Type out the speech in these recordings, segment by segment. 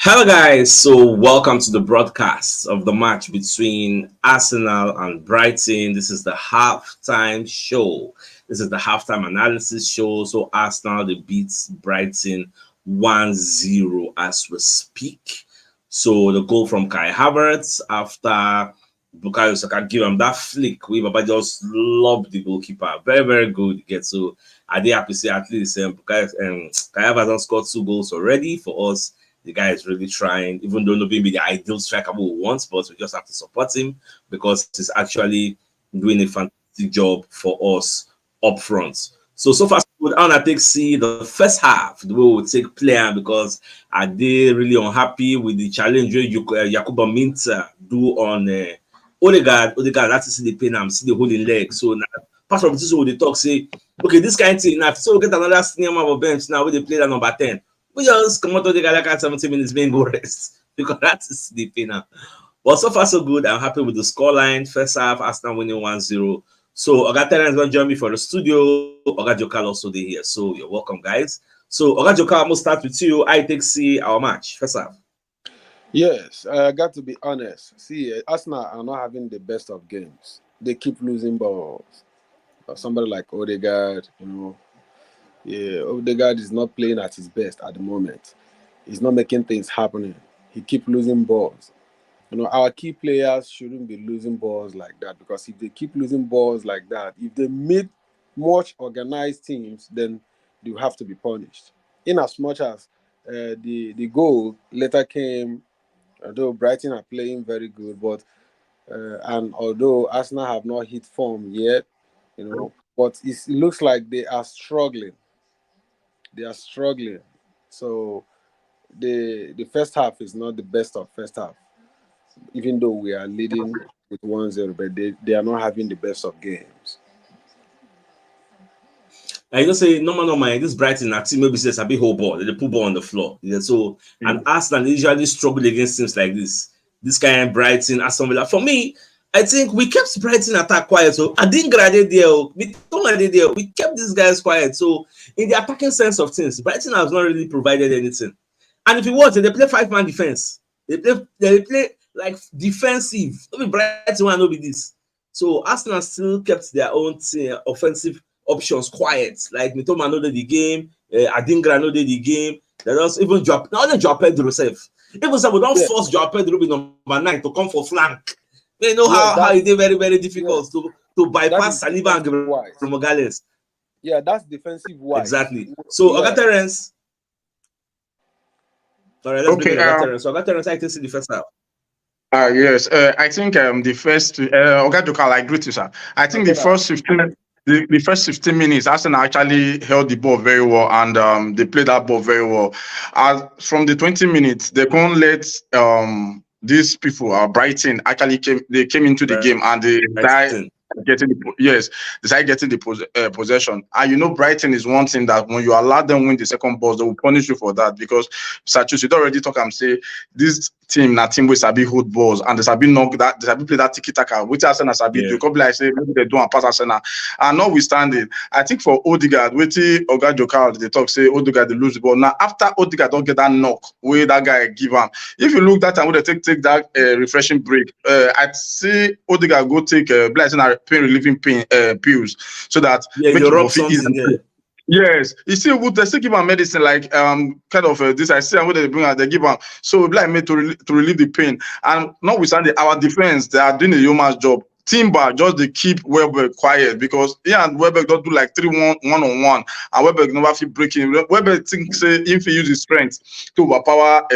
Hello, guys. So, welcome to the broadcast of the match between Arsenal and Brighton. This is the halftime show. This is the halftime analysis show. So, Arsenal they beats Brighton 1-0 as we speak. So, the goal from Kai Havertz after Bukayo Saka give him that flick. We Baba just lobbed the goalkeeper. Very, very good get. So, I did happy to say at least Kai Havertz has scored 2 goals already for us. The guy is really trying, even though not being the ideal striker we want, but we just have to support him because he's actually doing a fantastic job for us up front. So far, so good. I want to see the first half, the way we take player because are they really unhappy with the challenge Yakuba Minta do on Odegaard? Odegaard, that's see the pain, I'm see the holding leg. So now, part of this, they talk say, okay, this kind of thing, now, so we get another senior man of bench now, where they play that number 10. We just come out of the guy like at 70 minutes being go rest because that is sleeping now. But so far, so good. I'm happy with the scoreline. First half, Arsenal winning 1-0. So, Oga Terence is going to join me for the studio. Oga Jokal also there here. So, you're welcome, guys. So, Oga Jokal, I'm going to start with you. I take see our match. First half. Yes, I got to be honest. See, Arsenal are not having the best of games. They keep losing balls. Somebody like Odegaard, Odegaard is not playing at his best at the moment. He's not making things happening. He keeps losing balls. Our key players shouldn't be losing balls like that because if they keep losing balls like that, if they meet much organized teams, then they have to be punished. In as much as the goal later came, although Brighton are playing very good, but and although Arsenal have not hit form yet, but it looks like they are struggling. They are struggling. So the first half is not the best of first half, even though we are leading with 1-0, but they are not having the best of games. I just say no mind. This Brighton team maybe says a big whole ball. They put ball on the floor. Yeah, so and Arsenal usually struggle against teams like this. This kind of Brighton, Aston Villa. For me, I think we kept Brighton attack quiet. So I didn't graduate there. We kept these guys quiet. So in the attacking sense of things, Brighton has not really provided anything. And if you watch it, they play 5-man defense. They play like defensive. Maybe Brighton will not be this. So Arsenal still kept their own offensive options quiet. Like Mitoma know the game, Adingra know the game. They just even drop. Not only Joao Pedro self. Even some we don't force Joao Pedro be number 9 to come for flank. You know how it is very, very difficult to bypass Saliba and Morales. Yeah, that's defensive wise. Exactly. So Oga Terence. All right, let's bring Oga Terence. So Oga Terence, I can see the first half. Yes, I think the first Oga Jokal, I agree to sir. I think the first 15 minutes, Arsenal actually held the ball very well and they played that ball very well. From the 20 minutes, they couldn't let these people, Brighton, actually came into the game and they died. Decide getting the possession. And Brighton is one thing that when you allow them win the second ball, they will punish you for that because Sachus, you already talk and say this team will sabi hold balls and they sabi knock that, they sabi play that tiki taka, which Arsenal sabi do. Couple like say maybe they do and pass Arsenal. And notwithstanding, I think for Odegaard, waiting Oga Jokal, they talk say Odegaard they lose the ball. Now after Odegaard don't get that knock where that guy give him. If you look that time when they take that refreshing break, I'd say Odegaard go take pain relieving pills so that make it yes, you see, they still give him medicine like kind of this. I see what they bring out, they give him so like me to relieve the pain. And notwithstanding our defense, they are doing a yeoman's job. Timber just they keep Welbeck quiet because and Welbeck don't do like 3-1 1-on-1 and Welbeck never feel breaking. Welbeck thinks if he uses his strength to overpower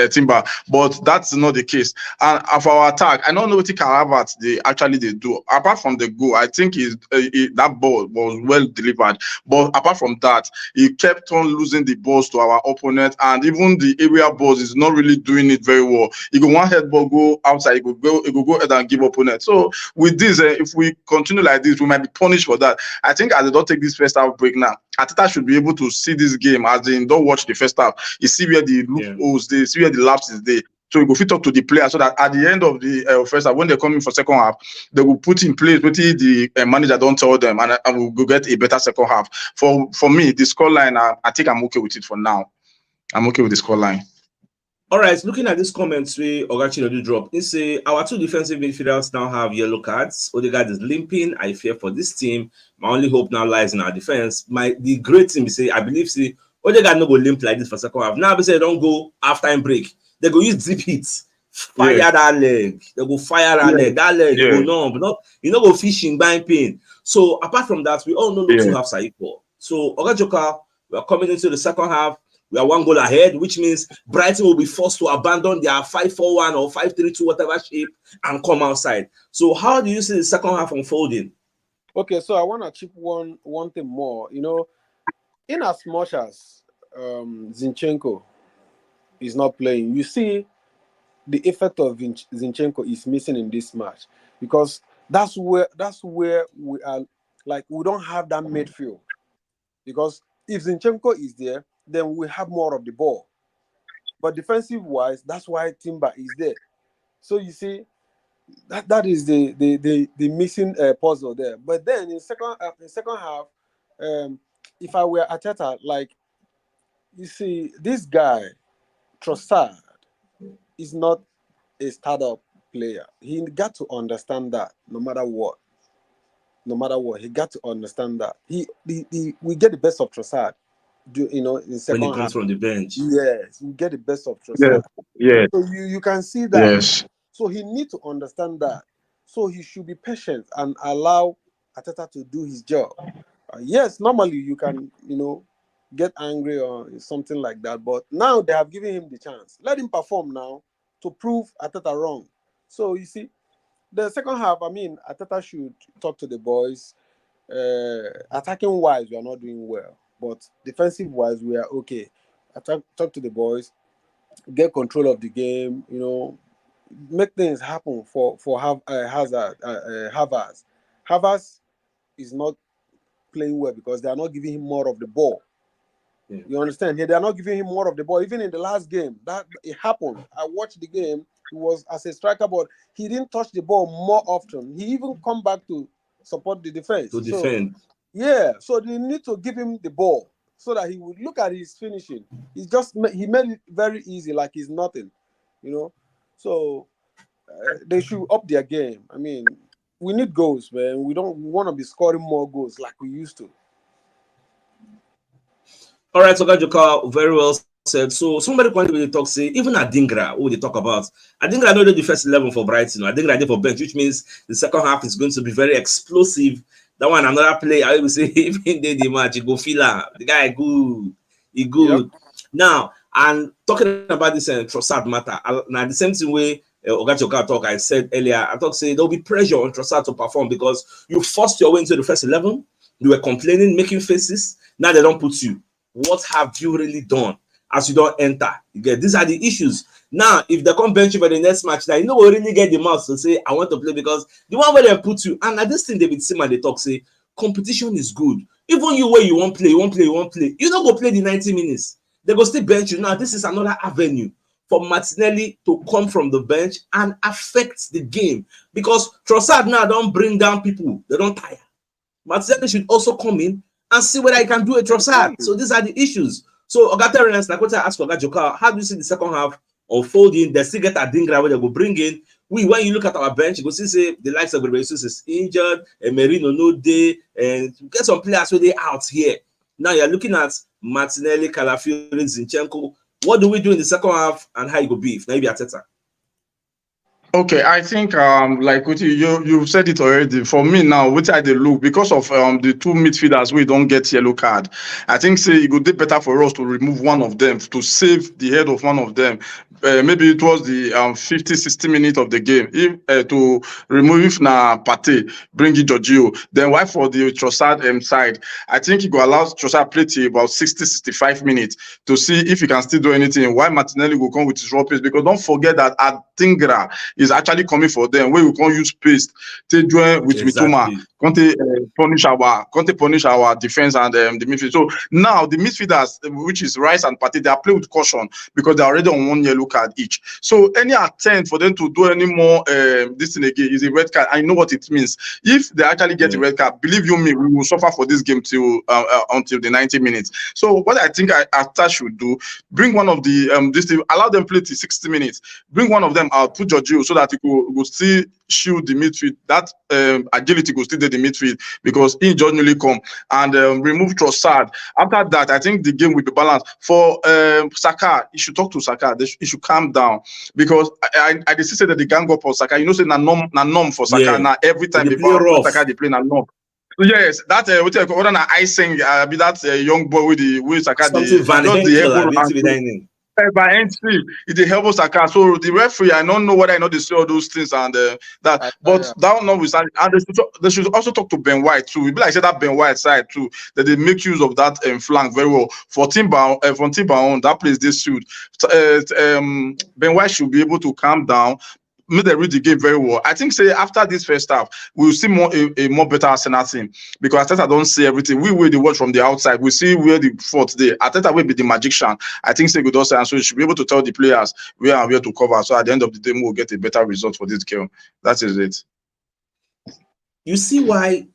Timber, but that's not the case. And for our attack, I don't know what Havertz they do. Apart from the goal, I think that ball was well delivered. But apart from that, he kept on losing the balls to our opponent, and even the area balls is not really doing it very well. He go one head ball go outside, he go go ahead and give opponent. So with this, if we continue like this, we might be punished for that. I think as they don't take this first half break now, Ateta should be able to see this game as they don't watch the first half. You see where the loopholes, they see where the lapse is there. So we go fit talk to the player so that at the end of the first half, when they come in for second half, they will put in place what the manager don't tell them, and we'll go get a better second half. For me, the scoreline, I think I'm okay with it for now. I'm okay with the scoreline. All right, looking at this comments we Ogachino do drop. He say our two defensive midfielders now have yellow cards. Odegaard is limping. I fear for this team. My only hope now lies in our defense. The great thing we say, I believe, say Odegaard no go limp like this for second half. Now we say don't go half-time break. They go use deep hits. Fire that leg. They go fire that leg. That leg go numb. Not you know go fishing, buying pain. So apart from that, we all know no two halves are equal. So Ogajoka, we are coming into the second half. We are one goal ahead, which means Brighton will be forced to abandon their 5-4-1 or 5-3-2, whatever shape, and come outside. So how do you see the second half unfolding? Okay, so I want to chip one thing more. You know, in as much as Zinchenko is not playing, you see the effect of Zinchenko is missing in this match, because that's where we are. Like, we don't have that midfield, because if Zinchenko is there, then we have more of the ball. But defensive wise, that's why Timber is there. So you see, that is the missing puzzle there. But then in second half, if I were Arteta, like, you see, this guy Trossard is not a startup player. He got to understand that no matter what, he got to understand that we get the best of Trossard. In second when he comes half from the bench. Yes, we get the best of Trossard. Yeah. So you can see that. Yes. So he needs to understand that. So he should be patient and allow Arteta to do his job. Yes, normally you can, get angry or something like that. But now they have given him the chance. Let him perform now to prove Arteta wrong. So you see, the second half, I mean, Arteta should talk to the boys. Attacking wise, we are not doing well. But defensive wise, we are okay. Talk to the boys, get control of the game, make things happen for Havertz. Havertz is not playing well because they are not giving him more of the ball. Yeah. You understand? They are not giving him more of the ball. Even in the last game, that it happened. I watched the game. He was as a striker, but he didn't touch the ball more often. He even come back to support the defense. To defend. So they need to give him the ball so that he would look at his finishing. He made it very easy, like he's nothing, So they should up their game. I mean, we need goals, man. We want to be scoring more goals like we used to. All right, so Gajoka, very well said. So somebody pointed with the talk, say even Adingra, who they talk about. Adingra not the first 11 for Brighton. Adingra did for bench, which means the second half is going to be very explosive. That one, another player, I will say, even in the match, he go feel the guy good. He good. Yep. Now, and talking about this Trossard matter, now the same thing way Ogachoka talk, I said earlier, I say there'll be pressure on Trossard to perform because you forced your way into the first 11. You were complaining, making faces. Now they don't put you. What have you really done as you don't enter? These are the issues. Now, if they come bench you for the next match, now you will really get the mouth to say, I want to play, because the one where they put you, and at this thing, David Seaman, they talk, say, competition is good. Even you where you won't play. You don't go play the 90 minutes. They go still bench you. Now, this is another avenue for Martinelli to come from the bench and affect the game. Because Trossard now don't bring down people. They don't tire. Martinelli should also come in and see whether he can do a Trossard. So these are the issues. So Ogaterence, like what I asked Ogajoka, how do you see the second half unfolding? They still get Adingra where they go bring in. When you look at our bench, you go see say the likes of Jesus is injured, and Merino no day, and get some players where they out here. Now you're looking at Martinelli, Calafiori, Zinchenko. What do we do in the second half, and how you go be if now you be Arteta? Okay, I think like what you said it already. For me now, which I did look because of the two midfielders we don't get yellow card. I think say it would be better for us to remove one of them to save the head of one of them. Maybe it was the 50-60 minutes of the game. If to remove na Pate, bring in Giorgio. Then why for the Trossard side? I think it will allow Trossard play till about 60-65 minutes to see if he can still do anything. Why Martinelli will come with his raw pace, because don't forget that Adingra is actually coming for them where we can't use paste to join with Mitoma. Conte punish our defense and the midfield. So now the midfielders, which is Rice and Partey, they are playing with caution because they're already on 1 yellow card each. So any attempt for them to do any more this thing again is a red card. I know what it means. If they actually get a red card, believe you me, we will suffer for this game till until the 90 minutes. So what I think Arteta should do, bring one of the this team, allow them play till 60 minutes. Bring one of them out, put Jorginho so that he will still shield the midfield. That agility will still do the midfield because he genuinely come and remove Trossard. After that, I think the game will be balanced. For Saka, you should talk to Saka. He should calm down because I just say that they gang up for Saka. You know, say na norm for Saka. Now every time they play Saka, they play na norm. Yes, that what you call icing. Be that young boy with the Saka. By entry, it helps Saka. So the referee, I don't know whether I know they see all those things and that, but that notwithstanding, and they should also talk to Ben White too. It be like I said that Ben White side too, that they make use of that flank very well. For Timber on that place they should. Ben White should be able to calm down. Make them read the game very well. I think say after this first half, we'll see a more better Arsenal team because Arteta don't see everything. We will the watch from the outside. We see where the fault there. Arteta will be the magician. I think say good also, and so you should be able to tell the players where and where to cover. So at the end of the day, we'll get a better result for this game. That is it. You see why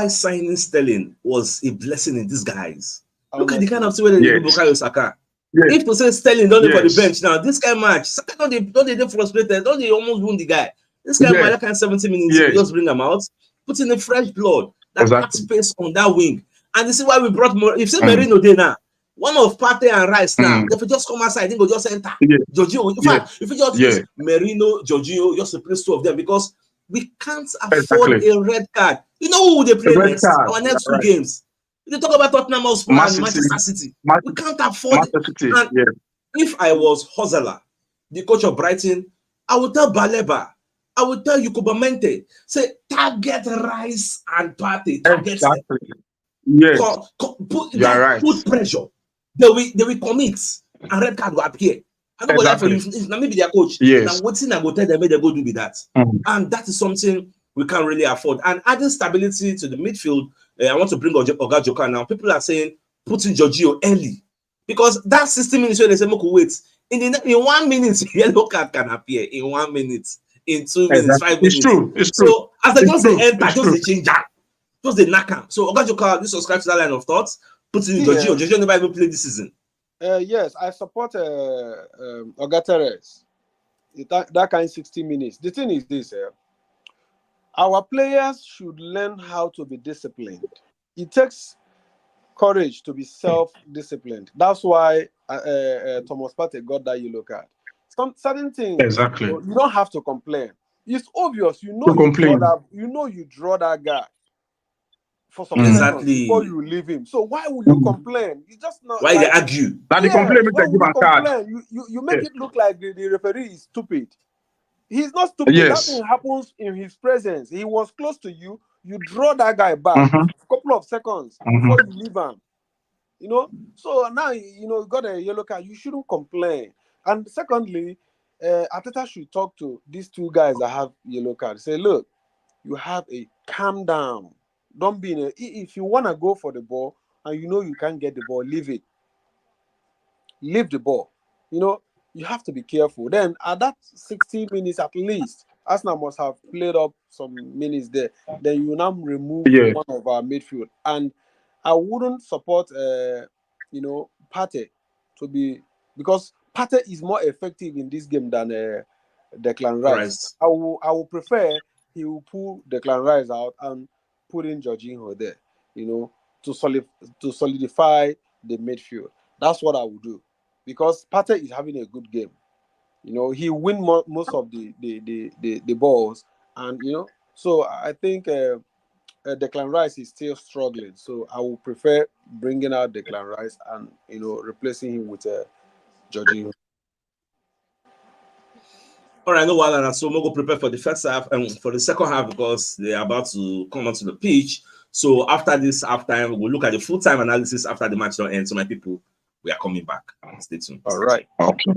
signing Sterling was a blessing in disguise. Look at the kind of way they do Bukayo Saka. Yes. If to say Sterling don't for the bench now, this kind of match, Saka don't they frustrated, don't they almost wound the guy. This kind of match, that kind of 70 minutes, you just bring them out, put in the fresh blood, that adds space on that wing. And this is why we brought more. If say Merino there now, one of Partey and Rice now, if you just come outside, they go just enter. Jorginho, in fact, if you just use Merino, Jorginho, just replace two of them because we can't afford a red card. You know who they play next? Our next two games. They talk about Tottenham Hotspur and Manchester City. We can't afford it. If I was Hozala, the coach of Brighton, I would tell Baleba, I would tell Yukuba Mente, say target Rice and Partey. Target them. Yes. Put pressure. They will commit and red card will appear. I don't go there for you. Now maybe their coach. Now what's in I go tell them they go do with that. And that is something we can't really afford. And adding stability to the midfield. I want to bring Oga Joka now. People are saying putting Jorginho early because that 60 minutes where they say Moku wait in 1 minute yellow card can appear in 1 minute, in 2 minutes, 5 minutes. It's true. So as they just enter, just they change that, just they knock him. So Oga Joka, you subscribe to that line of thoughts. Putting Jorginho. Jorginho never even played this season. Yes, I support Oga Teres. That kind of 60 minutes. The thing is this. Our players should learn how to be disciplined. It takes courage to be self-disciplined. That's why Thomas Partey got that yellow card. Some certain things, you don't have to complain. It's obvious. You know you draw that guy for some seconds before you leave him. So why would you complain? You just not. Why they argue? That the complaint you make it look like the referee is stupid. He's not stupid. That thing happens in his presence. He was close to you. You draw that guy back a couple of seconds before you leave him. You know? So now, you got a yellow card. You shouldn't complain. And secondly, Arteta should talk to these two guys that have yellow cards. Say, look, you have a calm down. Don't be if you want to go for the ball and you know you can't get the ball, leave it. Leave the ball. You have to be careful. Then at that 60 minutes at least, Arsenal must have played up some minutes there. Then you now remove one of our midfield. And I wouldn't support Partey to be, because Partey is more effective in this game than Declan Rice. I will prefer he will pull Declan Rice out and put in Jorginho there, to solidify the midfield. That's what I would do. Because Partey is having a good game, he win most of the balls, and so I think Declan Rice is still struggling. So I would prefer bringing out Declan Rice and replacing him with Jorginho. All right, no while and so we'll go prepare for the first half and for the second half because they are about to come onto the pitch. So after this halftime, we'll look at the full-time analysis after the match don't end. So my people, we are coming back. Stay tuned. All right. Okay.